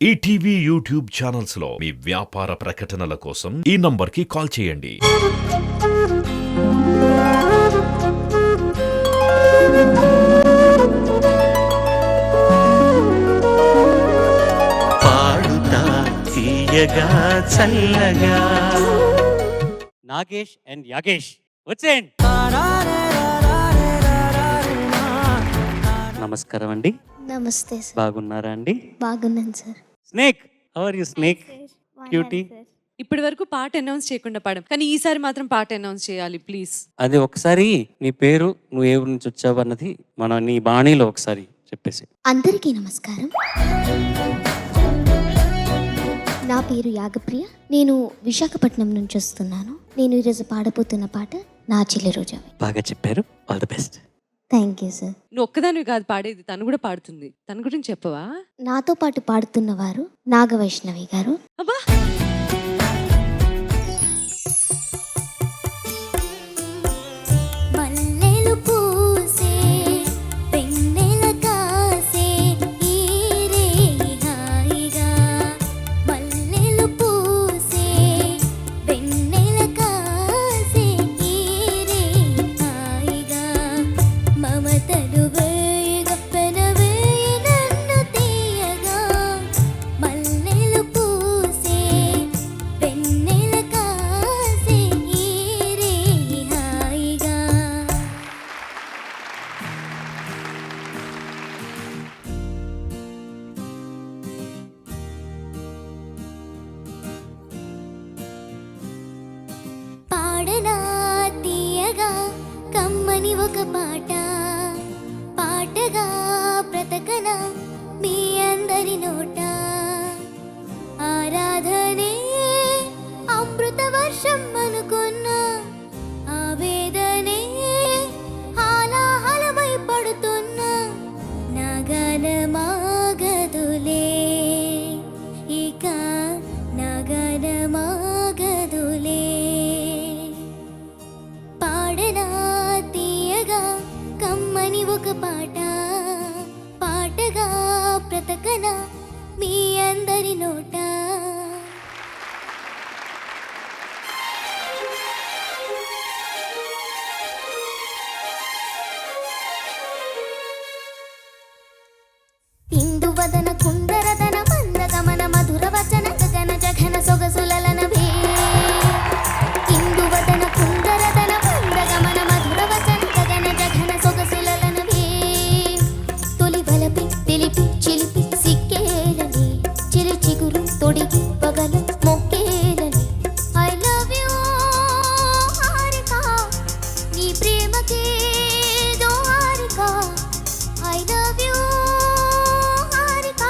ETV YouTube channels లో మీ వ్యాపార ప్రకటనల కోసం ఈ నంబర్కి కాల్ చేయండి. పాడుతా తీయగా చల్లగా. నాగేష్ అండ్ యాగేష్ వచ్చేయండి. నమస్కారం అండి. నమస్తే సార్. బాగున్నారా అండి? బాగున్నాను sir. Snake, how are you snake? Cutie. ఇప్పటి వరకు పాట అనౌన్స్ చేయకుండా పాడాం, కానీ ఈసారి మాత్రం పాట అనౌన్స్ చేయాలి ప్లీజ్. అది ఒకసారి నీ పేరు, నువ్వు ఏ ఊరు నుంచి వచ్చావు అన్నది మన నీ బాణీలో ఒకసారి చెప్పేసి. అందరికీ నమస్కారం. నా పేరు యాగప్రియ. నేను విశాఖపట్నం నుంచి వస్తున్నాను. నేను ఈరోజు పాడబోతున్న పాట నా చెల్లి రోజా. బాగా చెప్పారు. All the best. Thank you sir. నువ్వు ఒక్కదానివి కాదు పాడేది, తను కూడా పాడుతుంది. తన గురించి చెప్పవా? నాతో పాటు పాడుతున్న వారు నాగవైష్ణవి గారు. అబ్బా, కమ్మని ఒక పాట పాటగా బ్రతకన మీ అందరి నోట. ఆరాధనే అమృత వర్షం అనుకున్నా, ఆవేదనే హాలాహలమై పడుతున్నా. నగనమాగదులే ఇక నగనమాగదులే. పాడనా తీయగా కమ్మని ఒక పాట పాటగా బ్రతకన మీ అందరి నోట. ఇందువదన కుందరదన మందగమన మధుర వచన గగన జఘన సొగసులనవే. ఇందువదన కుందరదన మందగమన మధుర వచన గగన జఘన సొగసులనవే. తొలి వలపి తెలిపి చిలిపి సిక్కేలని, చిరు చిగురు తొడిగి పగల మొక్కేలని. ఐ లవ్ యూ హారిక, నీ ప్రేమకే దోహారిక. ఐ లవ్ యూ హారిక,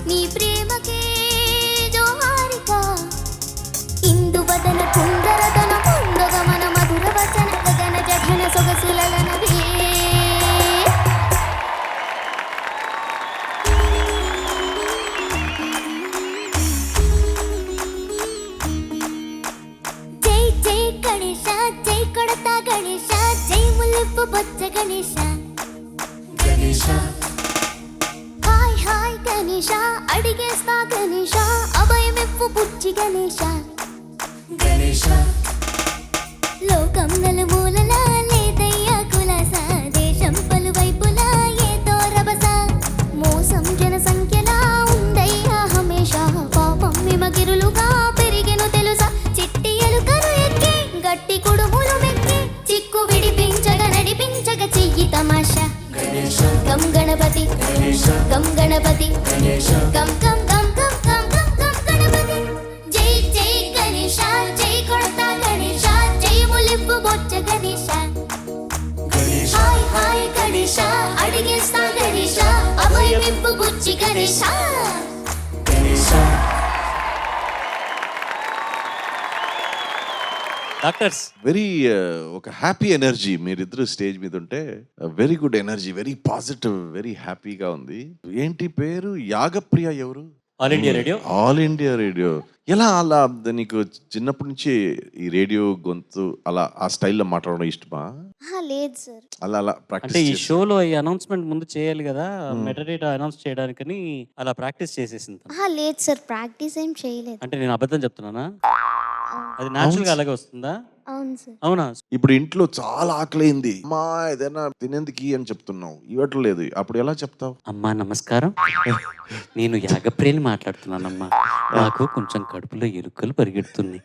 నీ ప్రేమకే దోహారిక. ఇందువదన కుందరదన మందగమన మధుర వచన గగన జఘన సొగసులనవే. జై జై గణేశ, జై కొడతా గణేశ, జై ముల్లిప్పు బొచ్చ గణేశ. హాయ్ హాయ్ గణేశ, అడిగేస్తా గణేశ, అభయమిప్పు బుజ్జి గణేశ. లోకం నలుమూలలా లేదయ్యా కులాస, దేశం పలువైపులా ఏదో రభస. మోసం జన సంఖ్యలా ఉందయ్యా హమేష, పాపం మిమగిరులుగా పెరిగెను తెలుసా. చిట్టి ఎలుకను ఎక్కి గట్టి కుడుములు మెక్కి, చిక్కు విడిపించగా నడిపించగా చెయ్యి తమాషా. గం గణపతి గం గణపతి గం గం గం గం గం గం గం గణపతి. జై జై గణేశ, జై కొడతా గణేశ, జై ములిప్పు బొచ్చ గణేశ. హాయ్ హాయ్ గణేశ, అడిగేస్తా గణేశ, అభయమిప్పు బుజ్జి గణేశ. డాక్టర్స్, వెరీ ఒక హ్యాపీ ఎనర్జీ మీరిద్దరు స్టేజ్ మీద ఉంటే. Very good energy, very positive, very హ్యాపీగా ఉంది. ఏంటి పేరు? యాగప్రియ ఎవరు? All India radio. All India radio. ఎలా అలా నీకు చిన్నప్పటి నుంచి ఈ రేడియో గొంతు అలా ఆ స్టైల్లో మాట్లాడడం ఇష్టమా? లేదు సార్. అలా అలా అంటే ప్రాక్టీస్ ఈ షోలో ఈ అనౌన్స్మెంట్ ముందు చేయాలి కదా, మెటడేటా అనౌన్స్ చేయడానికని అలా ప్రాక్టీస్ చేసేసింది తను. లేదు సార్, ప్రాక్టీస్ ఏం చేయలేదు. అంటే నేను అబద్ధం చెప్తున్నానా? అవును. అది న్యాచురల్ గా అలాగే వస్తుందా? అవును సార్. అవునా? ఇప్పుడు ఇంట్లో చాలా ఆకలింది, అమ్మా ఏదైనా తినేందుకు అని చెప్తున్నావు, ఇవ్వట్లేదు, అప్పుడు ఎలా చెప్తావు? అమ్మా నమస్కారం, నేను యాగప్రియని మాట్లాడుతున్నానమ్మా. నాకు కొంచెం కడుపులో ఎలుకలు పరిగెడుతుంది,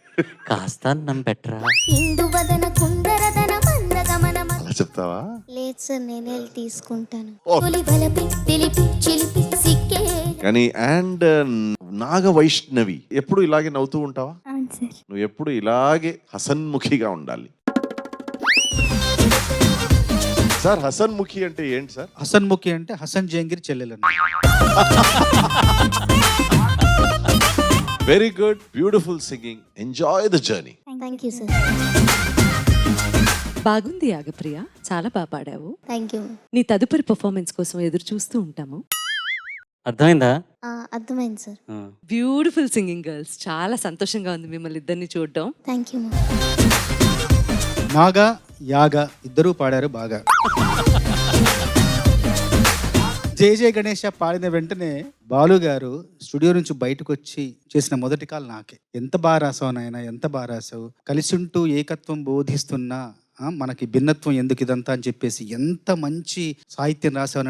కాస్త అన్నం పెట్టరా. ఇందువదన కుందరదన మందగమన అలా చెప్తావా? లేదు సార్, నేనే వెళ్ళి తీసుకుంటాను. పులి బలపి తెలిపి చిలిపి సిక్కే. కానీ అండ్ నాగ వైష్ణవి ఎప్పుడు ఇలాగే నవ్వుతూ ఉంటావా? అవును సార్. నువ్వు ఎప్పుడు ఇలాగే హసన్ముఖిగా ఉండాలి సార్. హసన్ముఖి అంటే ఏంటి సార్? హసన్ముఖి అంటే హసన్ జంగీర్ చెల్లెలు. Very good, beautiful singing, enjoy the journey. Thank you sir. బాగుంది యాగప్రియ, చాలా బాగా పాడావు. Thank you. నీ తదుపరి పర్ఫార్మెన్స్ కోసం ఎదురు చూస్తూ ఉంటాము. అర్థమైందా? అర్థమైంది సార్. బ్యూటిఫుల్ సింగింగ్ గర్ల్స్, చాలా సంతోషంగా ఉంది మిమ్మల్ని ఇద్దరిని చూడడం. Thank you. నాగా యాగా ఇద్దరూ పాడారు బాగా. జై జై గణేష పాడిన వెంటనే బాలు గారు స్టూడియో నుంచి బయటకు వచ్చి చేసిన మొదటి కాల్ నాకే. ఎంత బాగా రాసావు నాయన, ఎంత బాగా రాసావు, కలిసుంటూ ఏకత్వం బోధిస్తున్నా మనకి భిన్నత్వం ఎందుకు ఇదంతా అని చెప్పేసి ఎంత మంచి సాహిత్యం రాసావు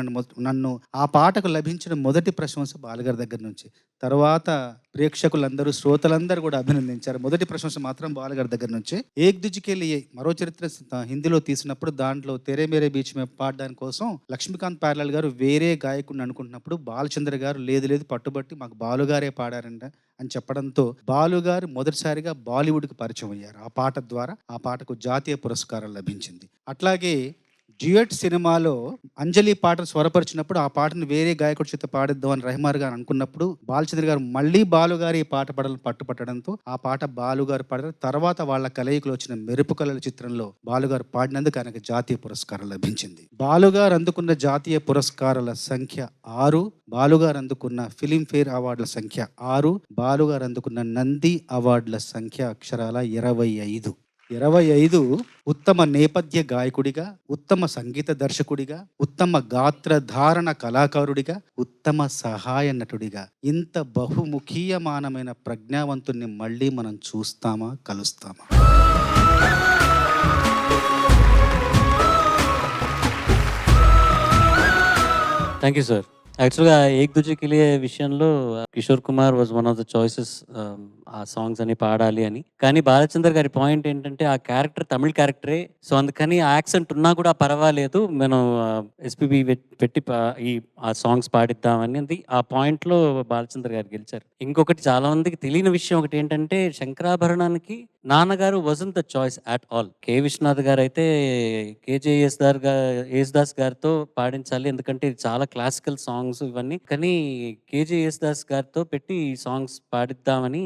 నన్ను ఆ పాటకు లభించిన మొదటి ప్రశంస బాలుగారి దగ్గర నుంచి. తర్వాత ప్రేక్షకులందరూ శ్రోతలందరూ కూడా అభినందించారు. మొదటి ప్రశంస మాత్రం బాలుగారి దగ్గర నుంచి. ఏక్ దుజికే లియే మరో చరిత్ర హిందీలో తీసినప్పుడు దాంట్లో తెరే మేరే బీచ్ మే పాడడానికి కోసం లక్ష్మీకాంత్ ప్యారలాల్ గారు వేరే గాయకుడిని అనుకుంటున్నప్పుడు బాలచంద్ర గారు లేదు పట్టుబట్టి మాకు బాలుగారే పాడారంట అని చెప్పడంతో బాలుగారు మొదటిసారిగా బాలీవుడ్కి పరిచయం అయ్యారు. ఆ పాట ద్వారా ఆ పాటకు జాతీయ పురస్కారం లభించింది. అట్లాగే డ్యూయట్ సినిమాలో అంజలి పాటను స్వరపరిచినప్పుడు ఆ పాటను వేరే గాయకుడి చేత పాడిద్దాం అని రెహమాన్ గారు అనుకున్నప్పుడు బాలచంద్ర గారు మళ్ళీ బాలుగారు ఈ పాట పాడాలని పట్టుపట్టడంతో ఆ పాట బాలుగారు పాడారు. తర్వాత వాళ్ళ కలయికలో వచ్చిన మెరుపు కళల చిత్రంలో బాలుగారు పాడినందుకు ఆయనకు జాతీయ పురస్కారం లభించింది. బాలుగారు అందుకున్న జాతీయ పురస్కారాల సంఖ్య 6, బాలుగారు అందుకున్న ఫిలింఫేర్ అవార్డుల సంఖ్య 6, బాలుగారు అందుకున్న నంది అవార్డుల సంఖ్య అక్షరాల 25. 25 ఉత్తమ నేపథ్య గాయకుడిగా, ఉత్తమ సంగీత దర్శకుడిగా, ఉత్తమ గాత్రధారణ కళాకారుడిగా, ఉత్తమ సహాయ నటుడిగా ఇంత బహుముఖీయమానమైన ప్రజ్ఞావంతుణ్ణి మళ్ళీ మనం చూస్తామా, కలుస్తామా? Thank you sir. యాక్చువల్గా ఏక్ దుజికే లియే విషయంలో Kishore Kumar was one of the choices ఆ సాంగ్స్ అని పాడాలి అని. కానీ బాలచందర్ గారి పాయింట్ ఏంటంటే ఆ క్యారెక్టర్ తమిళ క్యారెక్టరే, సో అందుకని ఆ యాక్సెంట్ ఉన్నా కూడా పర్వాలేదు, మనం ఎస్పీబీ పెట్టి ఆ సాంగ్స్ పాడిద్దామని ఆ పాయింట్లో బాలచందర్ గారు గెలిచారు. ఇంకొకటి చాలా మందికి తెలియని విషయం ఒకటి ఏంటంటే శంకరాభరణానికి నాన్నగారు wasn't the choice at all. K Vishwanath garu అయితే కేజే యేసుదాస్ గారితో పాడించాలి, ఎందుకంటే ఇది చాలా క్లాసికల్ సాంగ్స్ ఇవన్నీ, కానీ కేజే యేసుదాస్ గారితో పెట్టి సాంగ్స్ పాడిద్దామని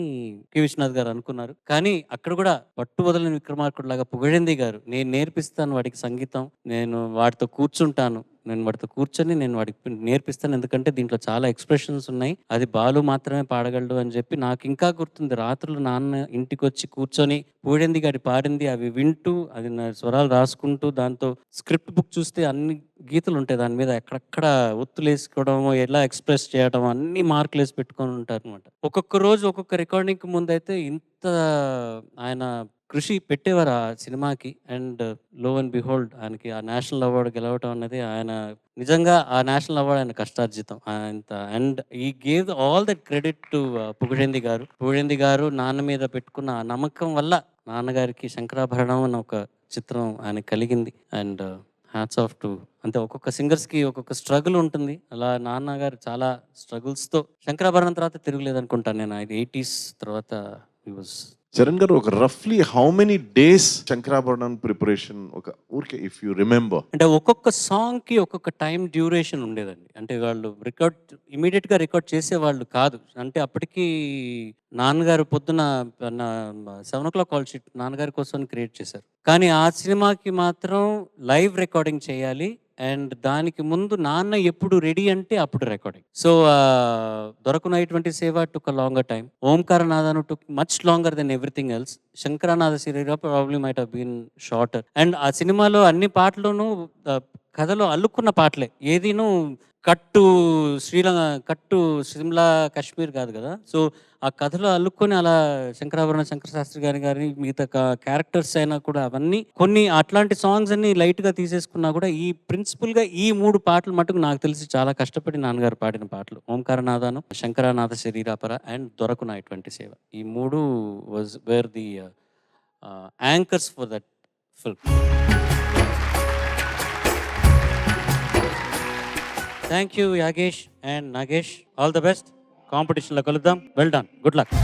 కె విశ్వనాథ్ గారు అనుకున్నారు. కానీ అక్కడ కూడా పట్టు వదలని విక్రమార్కుడు లాగా పుగడింది గారు, నేను నేర్పిస్తాను వాడికి సంగీతం, నేను వాడితో కూర్చుంటాను, నేను వాడితో కూర్చొని నేను వాడికి నేర్పిస్తాను, ఎందుకంటే దీంట్లో చాలా ఎక్స్ప్రెషన్స్ ఉన్నాయి, అది బాలు మాత్రమే పాడగలడు అని చెప్పి. నాకు ఇంకా గుర్తుంది, రాత్రులు నాన్న ఇంటికి వచ్చి కూర్చొని పూడింది గారి పాడింది అవి వింటూ, అది నా స్వరాలు రాసుకుంటూ, దాంతో స్క్రిప్ట్ బుక్ చూస్తే అన్ని గీతలు ఉంటాయి, దాని మీద ఎక్కడెక్కడ ఒత్తులు వేసుకోవడం, ఎలా ఎక్స్ప్రెస్ చేయడం, అన్ని మార్కులు వేసి పెట్టుకొని ఉంటారు అనమాట. ఒక్కొక్క రోజు ఒక్కొక్క రికార్డింగ్కి ముందు అయితే ఇంత ఆయన కృషి పెట్టేవారు ఆ సినిమాకి. అండ్ లో అండ్ బిహోల్డ్ ఆయనకి ఆ నేషనల్ అవార్డు గెలవటం అనేది, ఆయన నిజంగా ఆ నేషనల్ అవార్డు ఆయన కష్టార్జితం అంత. And he gave all that credit to పుగడింది గారు నాన్న మీద పెట్టుకున్న ఆ నమ్మకం వల్ల నాన్నగారికి శంకరాభరణం అన్న ఒక చిత్రం ఆయన కలిగింది. అండ్ హ్యాట్స్ ఆఫ్ టు, అంటే ఒక్కొక్క సింగర్స్కి ఒక్కొక్క స్ట్రగుల్ ఉంటుంది, అలా నాన్నగారు చాలా స్ట్రగుల్స్తో శంకరాభరణం తర్వాత తిరగలేదు అనుకుంటాను నేను. 80s తర్వాత he was. చరణ్ గారు, ఒక రఫ్లీ how many days Shankarabharanam preparation, ఒక ఊరికే ఇఫ్ యూ రిమెంబర్? అంటే ఒక్కొక్క సాంగ్కి ఒక్కొక్క టైం డ్యూరేషన్ ఉండేదండి. అంటే వాళ్ళు ఇమీడియట్గా రికార్డ్ చేసేవాళ్ళు కాదు. అంటే అప్పటికి నాన్నగారు పొద్దున 7 o'clock కాల్ షీట్ నాన్నగారి కోసం క్రియేట్ చేశారు, కానీ ఆ సినిమాకి మాత్రం లైవ్ రికార్డింగ్ చేయాలి అండ్ దానికి ముందు నాన్న ఎప్పుడు రెడీ అంటే అప్పుడు రికార్డింగ్. సో దొరకనటువంటి సేవ టుక్ అ లాంగర్ టైమ్. ఓంకార నాదాను took much longer than everything else. శంకరానాథ శరీర probably might have been shorter. And ఆ సినిమాలో అన్ని పాటలోనూ కథలో అల్లుకున్న పాటలే, ఏదీను కట్టు కట్టు సిమ్లా కాశ్మీర్ కాదు కదా. సో ఆ కథలో అల్లుకొని అలా శంకరాభరణ శంకర శాస్త్రి గారి మిగతా క్యారెక్టర్స్ అయినా కూడా అవన్నీ కొన్ని అట్లాంటి సాంగ్స్ అన్ని లైట్గా తీసేసుకున్నా కూడా ఈ ప్రిన్సిపల్గా ఈ 3 పాటలు మటుకు నాకు తెలిసి చాలా కష్టపడి నాన్నగారు పాడిన పాటలు. ఓంకారనాథాను, శంకరానాథ శరీరాపర అండ్ దొరకున ఇటువంటి సేవ. ఈ 3 was where the anchors for that film. Thank you Yagesh and Nagesh. All the best. కాంపిటీషన్లో కలుద్దాం. Well done. Good luck.